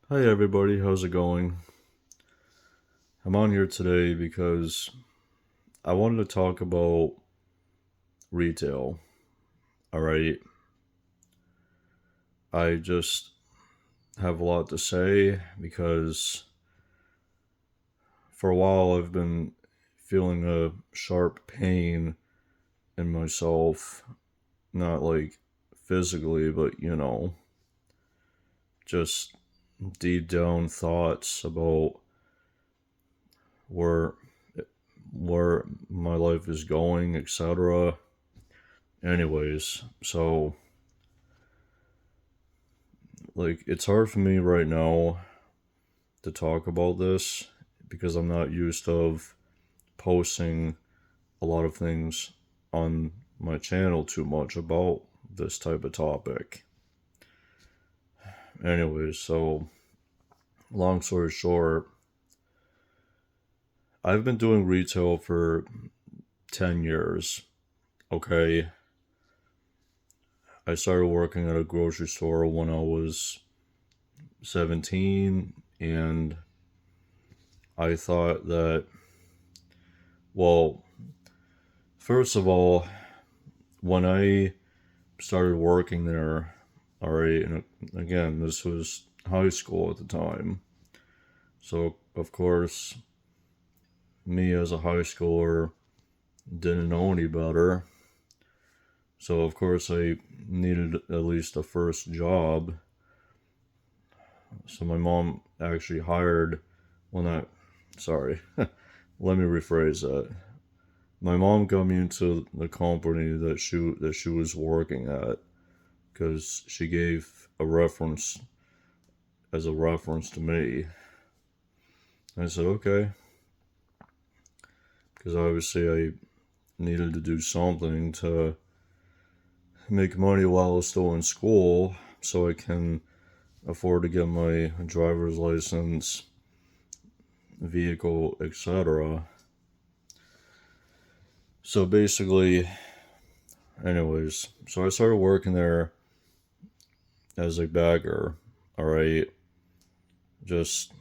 Hi everybody, how's it going? I'm on here today because I wanted to talk about retail. All right, I just have a lot to say because for a while I've been feeling a sharp pain in myself, not like physically, but just deep down thoughts about where where my life is going, etc. Anyways, so like it's hard for me right now to talk about this because I'm not used of posting a lot of things on my channel too much about this type of topic. Anyways, so long story short, I've been doing retail for 10 years. Okay, I started working at a grocery store when I was 17, and I thought that, well, first of all, when I started working there, all right, and again, this was high school at the time. So, of course, me as a high schooler didn't know any better. So, of course, I needed at least a first job. So, my mom actually hired when I, sorry, let me rephrase that. My mom got me into the company that she was working at because she gave a reference as a reference to me. And I said, okay, because obviously I needed to do something to make money while I was still in school so I can afford to get my driver's license, vehicle, etc. So basically, anyways, so I started working there as a bagger, all right, just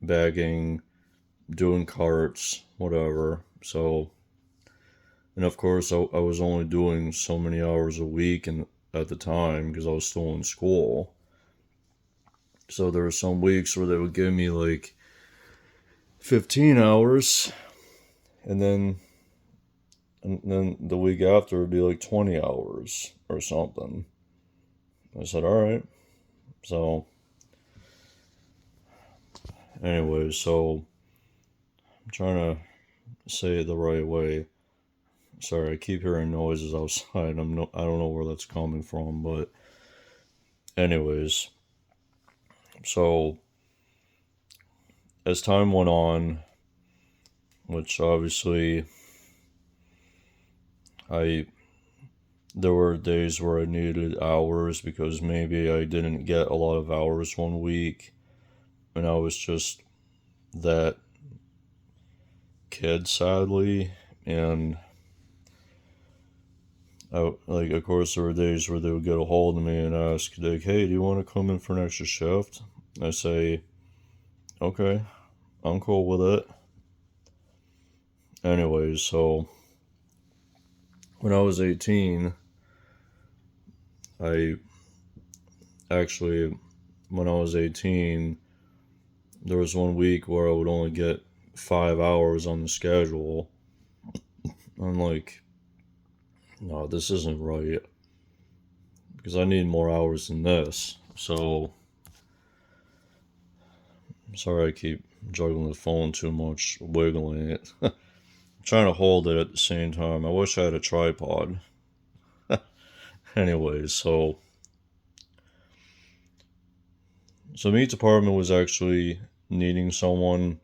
bagging, doing carts, whatever. So, and of course, I was only doing so many hours a week and at the time because I was still in school. So there were some weeks where they would give me like 15 hours, and then the week after would be like 20 hours or something. I said, all right. So, anyways, so I'm trying to say it the right way. Sorry, I keep hearing noises outside. I don't know where that's coming from, but anyways, so as time went on, which obviously I there were days where I needed hours because maybe I didn't get a lot of hours one week, and I was just that kid, sadly. And like, of course, there were days where they would get a hold of me and ask, like, "Hey, do you want to come in for an extra shift?" I say, "Okay, I'm cool with it." Anyways, so when I was 18, I actually, when I was 18, there was one week where I would only get 5 hours on the schedule. I'm like, no, this isn't right because I need more hours than this. So, sorry I keep juggling the phone too much, wiggling it. I'm trying to hold it at the same time. I wish I had a tripod. Anyways, so meat department was actually needing someone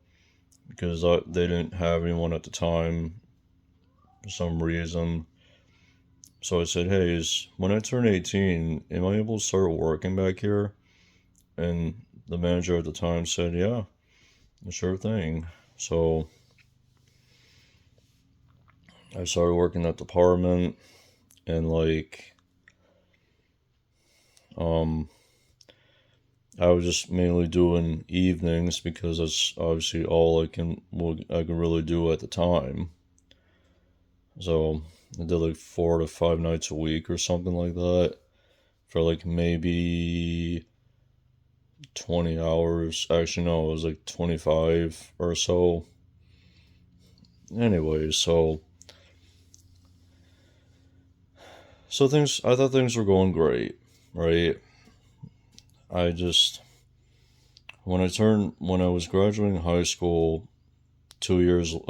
because they didn't have anyone at the time for some reason. So I said, "Hey, when I turn 18, am I able to start working back here?" And the manager at the time said, "Yeah, sure thing." So I started working that department, and like, um, I was just mainly doing evenings because that's obviously all I can really do at the time. So I did like 4 to 5 nights a week or something like that for like maybe 20 hours. Actually, no, it was like 25 or so. Anyway, I thought things were going great, right? I just, when I was graduating high school, a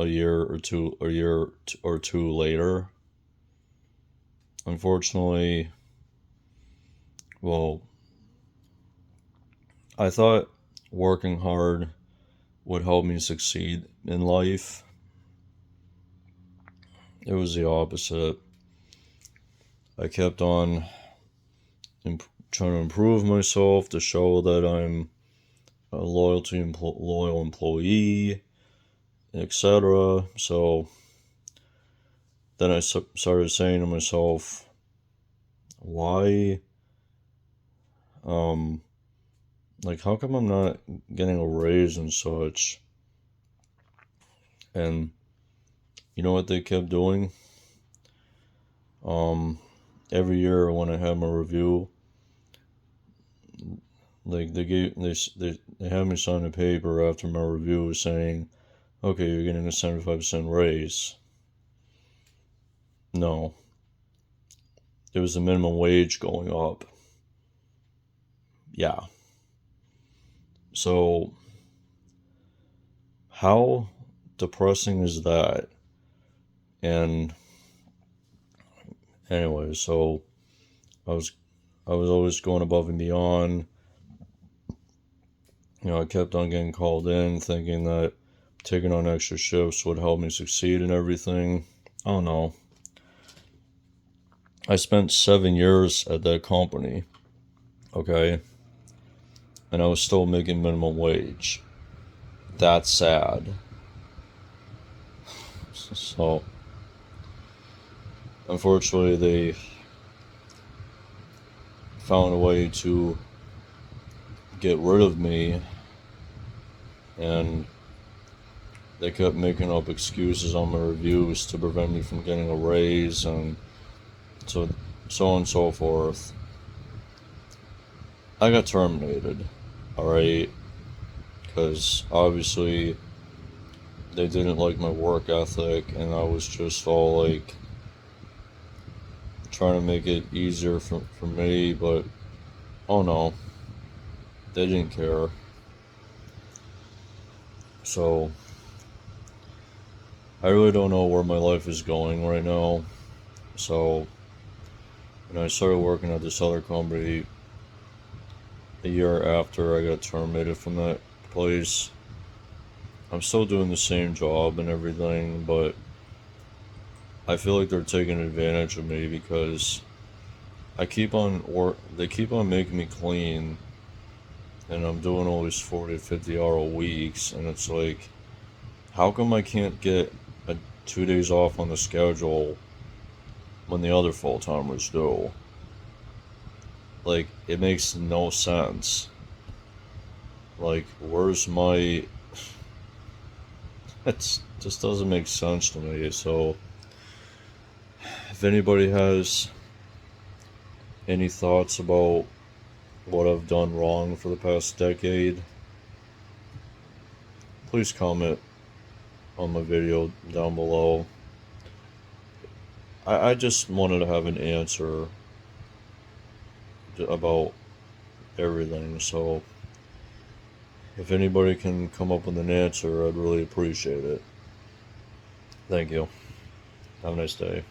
year or two later, unfortunately, well, I thought working hard would help me succeed in life. It was the opposite. I kept on trying to improve myself to show that I'm a loyal employee, etc. So then I started saying to myself, why, um, like, how come I'm not getting a raise and such? And you know what they kept doing? Um, every year when I had my review, like they had me sign a paper after my review saying, okay, you're getting a 75% raise. No, it was the minimum wage going up. Yeah. So how depressing is that? And anyway, so I was I was always going above and beyond. I kept on getting called in, thinking that taking on extra shifts would help me succeed in everything. Oh no. I spent 7 years at that company, okay? And I was still making minimum wage. That's sad. So, unfortunately, they found a way to get rid of me, and they kept making up excuses on my reviews to prevent me from getting a raise, and so on and so forth. I got terminated, alright? Because obviously they didn't like my work ethic, and I was just all like trying to make it easier for me, but oh no, they didn't care. So I really don't know where my life is going right now. So I started working at this other company a year after I got terminated from that place. I'm still doing the same job and everything, but I feel like they're taking advantage of me because they keep on making me clean, and I'm doing all these 40 to 50 hour weeks, and it's like, how come I can't get 2 days off on the schedule when the other full timers do? Like, it makes no sense. Like, where's my. It just doesn't make sense to me. So, if anybody has any thoughts about what I've done wrong for the past decade, please comment on my video down below. I just wanted to have an answer about everything, so if anybody can come up with an answer, I'd really appreciate it. Thank you. Have a nice day.